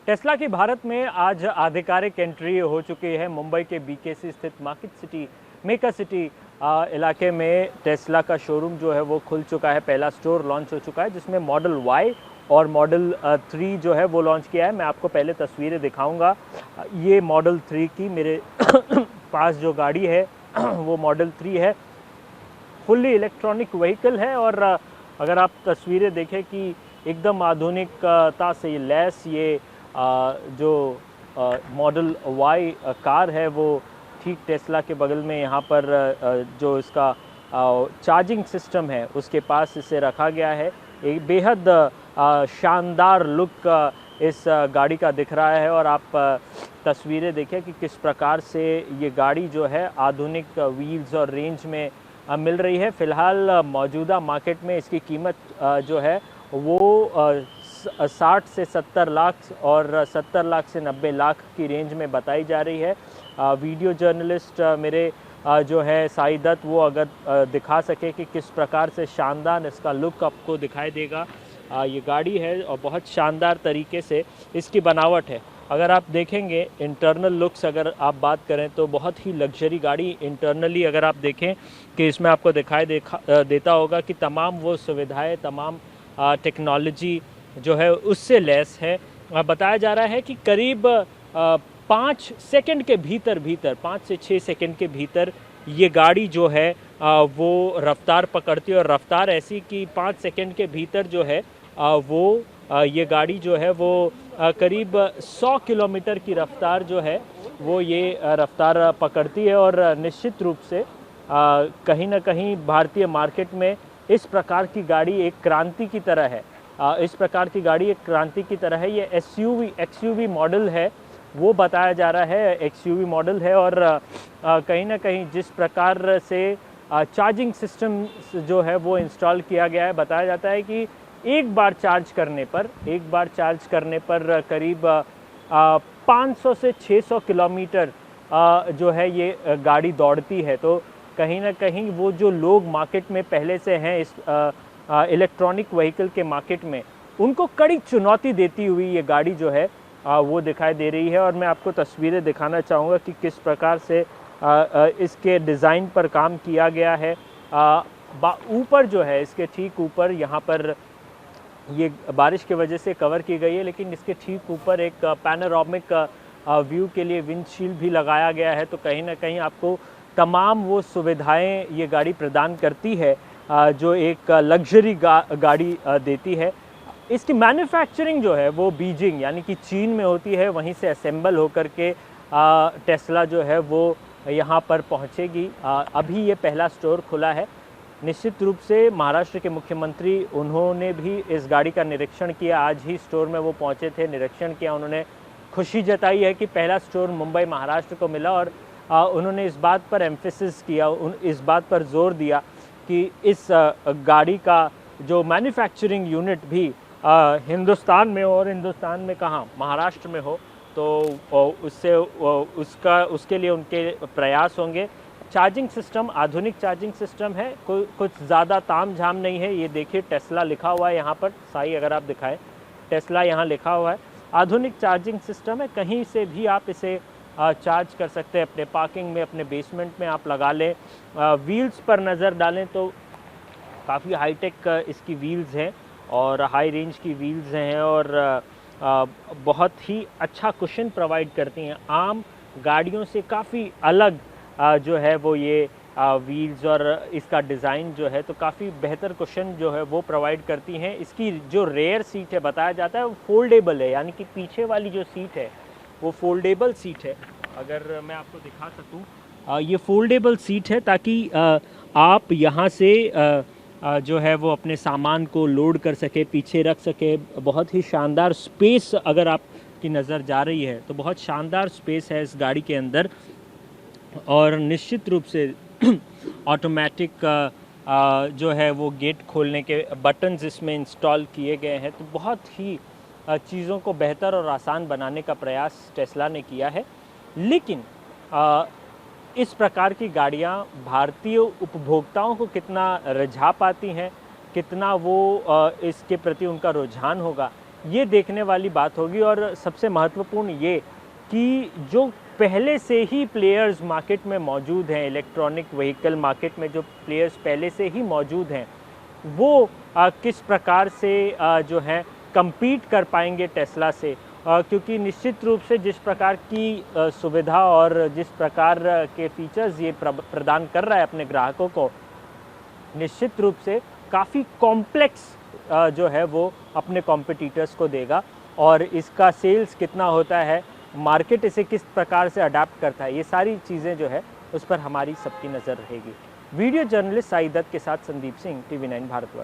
Tesla की भारत में आज आधिकारिक एंट्री हो चुकी है। मुंबई के बीकेसी स्थित मार्केट सिटी मेकर सिटी इलाके में टेस्ला का शोरूम जो है वो खुल चुका है। पहला स्टोर लॉन्च हो चुका है जिसमें मॉडल वाई और मॉडल 3 जो है वो लॉन्च किया है। मैं आपको पहले तस्वीरें दिखाऊंगा। ये मॉडल 3 की मेरे पास जो गाड़ी है वो मॉडल 3 है। फुल्ली इलेक्ट्रॉनिक व्हीकल है और अगर आप तस्वीरें देखें कि एकदम आधुनिकता से लैस ये जो मॉडल वाई कार है वो ठीक टेस्ला के बगल में यहाँ पर जो इसका चार्जिंग सिस्टम है उसके पास इसे रखा गया है। एक बेहद शानदार लुक इस गाड़ी का दिख रहा है और आप तस्वीरें देखें कि किस प्रकार से ये गाड़ी जो है आधुनिक व्हील्स और रेंज में मिल रही है। फ़िलहाल मौजूदा मार्केट में इसकी कीमत जो है वो 60 से 70 लाख और 70 लाख से 90 लाख की रेंज में बताई जा रही है। वीडियो जर्नलिस्ट मेरे जो है साई दत्त वो अगर दिखा सके कि किस प्रकार से शानदार इसका लुक आपको दिखाई देगा। ये गाड़ी है और बहुत शानदार तरीके से इसकी बनावट है। अगर आप देखेंगे इंटरनल लुक्स अगर आप बात करें तो बहुत ही लग्जरी गाड़ी इंटरनली अगर आप देखें कि इसमें आपको दिखाई देता होगा कि तमाम वो सुविधाएं तमाम टेक्नोलॉजी जो है उससे लैस है। बताया जा रहा है कि करीब 5 सेकंड के भीतर 5 से 6 सेकंड के भीतर ये गाड़ी जो है वो रफ्तार पकड़ती है और रफ्तार ऐसी कि 5 सेकंड के भीतर जो है वो ये गाड़ी जो है वो करीब 100 किलोमीटर की रफ्तार जो है वो ये रफ्तार पकड़ती है। और निश्चित रूप से कहीं ना कहीं भारतीय मार्केट में इस प्रकार की गाड़ी एक क्रांति की तरह है। इस प्रकार की गाड़ी एक क्रांति की तरह है। ये एक्सयूवी मॉडल है वो बताया जा रहा है, एक्सयूवी मॉडल है। और कहीं ना कहीं जिस प्रकार से चार्जिंग सिस्टम जो है वो इंस्टॉल किया गया है, बताया जाता है कि एक बार चार्ज करने पर करीब 500 से 600 किलोमीटर जो है ये गाड़ी दौड़ती है। तो कहीं ना कहीं वो जो लोग मार्केट में पहले से हैं इस इलेक्ट्रॉनिक व्हीकल के मार्केट में, उनको कड़ी चुनौती देती हुई ये गाड़ी जो है वो दिखाई दे रही है। और मैं आपको तस्वीरें दिखाना चाहूँगा कि किस प्रकार से इसके डिज़ाइन पर काम किया गया है। ऊपर जो है इसके ठीक ऊपर यहाँ पर ये बारिश की वजह से कवर की गई है, लेकिन इसके ठीक ऊपर एक पैनोरामिक व्यू के लिए विंडशील्ड भी लगाया गया है। तो कहीं ना कहीं आपको तमाम वो सुविधाएं ये गाड़ी प्रदान करती है जो एक लग्जरी गाड़ी देती है। इसकी मैन्युफैक्चरिंग जो है वो बीजिंग यानी कि चीन में होती है, वहीं से असेंबल होकर के टेस्ला जो है वो यहाँ पर पहुँचेगी। अभी ये पहला स्टोर खुला है। निश्चित रूप से महाराष्ट्र के मुख्यमंत्री उन्होंने भी इस गाड़ी का निरीक्षण किया। आज ही स्टोर में वो पहुँचे थे, निरीक्षण किया। उन्होंने खुशी जताई है कि पहला स्टोर मुंबई महाराष्ट्र को मिला और उन्होंने इस बात पर एम्फेसिस किया, इस बात पर जोर दिया कि इस गाड़ी का जो मैन्युफैक्चरिंग यूनिट भी हिंदुस्तान में हो, और हिंदुस्तान में कहाँ, महाराष्ट्र में हो, तो उसके लिए उनके प्रयास होंगे। चार्जिंग सिस्टम आधुनिक चार्जिंग सिस्टम है, कुछ ज़्यादा ताम झाम नहीं है। ये देखिए टेस्ला लिखा हुआ है यहाँ पर, साई अगर आप दिखाएं टेस्ला यहाँ लिखा हुआ है। आधुनिक चार्जिंग सिस्टम है, कहीं से भी आप इसे चार्ज कर सकते हैं। अपने पार्किंग में, अपने बेसमेंट में आप लगा लें। व्हील्स पर नज़र डालें तो काफ़ी हाईटेक इसकी व्हील्स हैं और हाई रेंज की व्हील्स हैं और बहुत ही अच्छा कुशन प्रोवाइड करती हैं। आम गाड़ियों से काफ़ी अलग जो है वो ये व्हील्स और इसका डिज़ाइन जो है तो काफ़ी बेहतर कुशन जो है वो प्रोवाइड करती हैं। इसकी जो रेयर सीट है बताया जाता है वो फोल्डेबल है, यानी कि पीछे वाली जो सीट है वो फोल्डेबल सीट है। अगर मैं आपको दिखा सकूं, ये फोल्डेबल सीट है ताकि आप यहाँ से जो है वो अपने सामान को लोड कर सके, पीछे रख सके। बहुत ही शानदार स्पेस अगर आपकी नज़र जा रही है तो बहुत शानदार स्पेस है इस गाड़ी के अंदर। और निश्चित रूप से ऑटोमेटिक जो है वो गेट खोलने के बटन्स इसमें इंस्टॉल किए गए हैं। तो बहुत ही चीज़ों को बेहतर और आसान बनाने का प्रयास टेस्ला ने किया है। लेकिन इस प्रकार की गाड़ियां भारतीय उपभोक्ताओं को कितना रिझा पाती हैं, कितना वो इसके प्रति उनका रुझान होगा, ये देखने वाली बात होगी। और सबसे महत्वपूर्ण ये कि जो पहले से ही प्लेयर्स मार्केट में मौजूद हैं, इलेक्ट्रॉनिक व्हीकल मार्केट में जो प्लेयर्स पहले से ही मौजूद हैं, वो किस प्रकार से जो है compete कर पाएंगे टेस्ला से, क्योंकि निश्चित रूप से जिस प्रकार की सुविधा और जिस प्रकार के फीचर्स ये प्रदान कर रहा है अपने ग्राहकों को, निश्चित रूप से काफ़ी कॉम्प्लेक्स जो है वो अपने कॉम्पिटिटर्स को देगा। और इसका सेल्स कितना होता है, मार्केट इसे किस प्रकार से अडाप्ट करता है, ये सारी चीज़ें जो है उस पर हमारी सबकी नज़र रहेगी। वीडियो जर्नलिस्ट साई दत्त के साथ संदीप सिंह, TV9 भारतवर्ष।